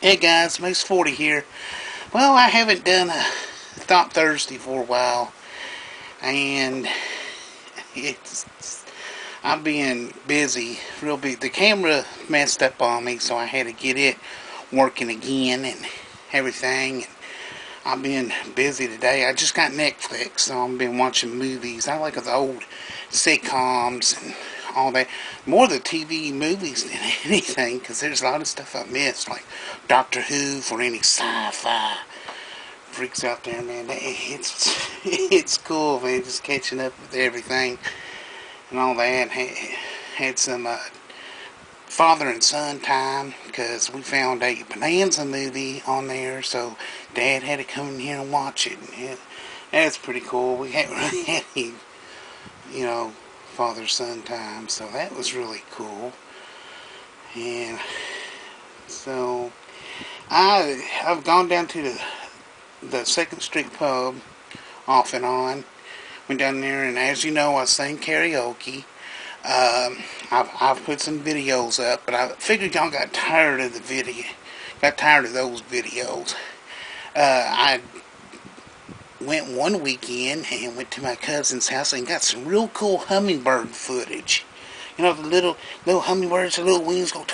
Hey guys, Moose 40 here. Well, I haven't done a Thought Thursday for a while, and I'm being busy, real big. The camera messed up on me, so I had to get it working again and everything. I've been busy today. I just got Netflix, so I've been watching movies. I like the old sitcoms and all that. More the TV movies than anything, because there's a lot of stuff I missed, like Doctor Who for any sci-fi freaks out there, man. It's cool, man, just catching up with everything and all that. Had some father and son time, because we found a Bonanza movie on there, so Dad had to come in here and watch it. And that's pretty cool. We hadn't really had any, father-son time, so that was really cool. And so I've gone down to the 2nd Street Pub off and on. Went down there, and as you know, I sang karaoke. I've put some videos up, but I figured y'all got tired of those videos. I went one weekend and went to my cousin's house and got some real cool hummingbird footage. You know, the little hummingbirds, the little wings go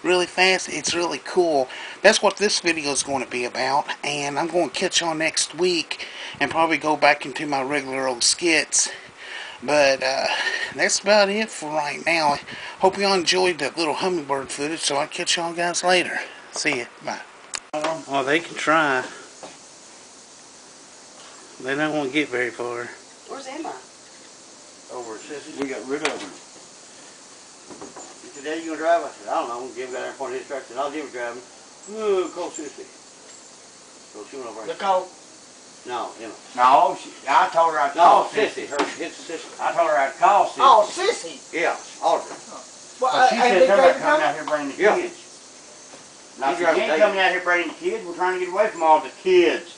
really fast. It's really cool. That's what this video is going to be about, and I'm going to catch on next week and probably go back into my regular old skits. But that's about it for right now. Hope y'all enjoyed the little hummingbird footage, so I'll catch y'all guys later. See ya. Bye. Well, they can try. They don't want to get very far. Where's Emma? Over at Sissy. We got rid of her. He said, Dad, you gonna drive? I said, I don't know. Jim got there and pointed his truck. I said, I'll Jim's driving. Oh, call Sissy. So she went over there. Nicole? No, Emma. No, I told her I'd call Sissy. His sister. I told her I'd call Sissy. Oh, Sissy. Yeah, Audrey. Well, she said somebody coming out here bringing the Yeah. kids. And I said, you ain't coming out here bringing the kids. We're trying to get away from all the kids.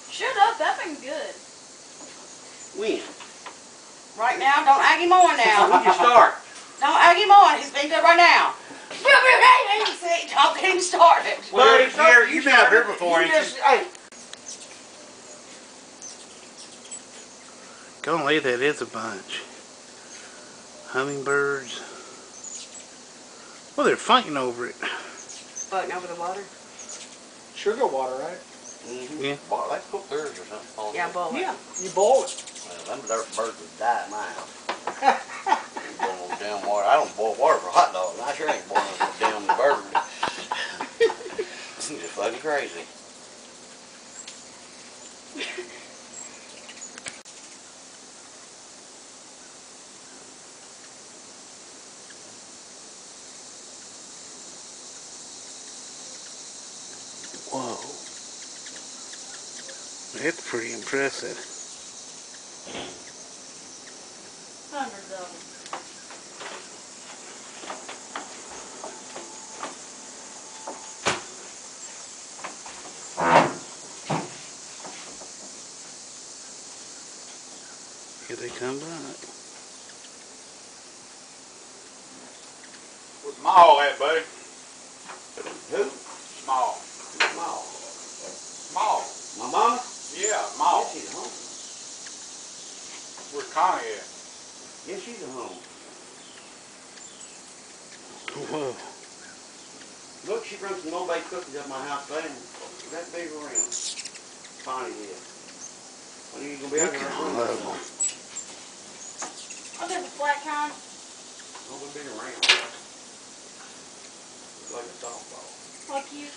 Shut up, that thing's good. When? Right now, don't egg him on now. When you start? Don't egg him on. He's being good right now. See, don't get him started. Well, you've been up here before, ain't you? Hey. Golly, that is a bunch. Hummingbirds. Well, they're fighting over it. Fighting over the water? Sugar water, right? Mm-hmm. Yeah. Boil, let's cook theirs or something. Yeah, boil it. Yeah, you boil it. Well, them birds would die at my house. You boil no damn water. I don't boil water for hot dogs. I sure ain't boiling no damn bird. You're just fucking crazy. Whoa. That's pretty impressive. Hundreds of them. Here they come back. Where's Maul at, buddy? Who? Maul. Maul. Maul. My mama? Yeah, Maul. Yeah, she's at home. Where's Connie at? Yeah, she's at home. Whoa. Look, she brings some old baked cookies up my house today, and that big around. Connie did. When are you gonna be out Look there? at all of them. Are they the flat kind? Oh, we're big around. Looks like a softball. Like you?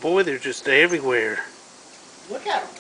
Boy, they're just everywhere. Look at him.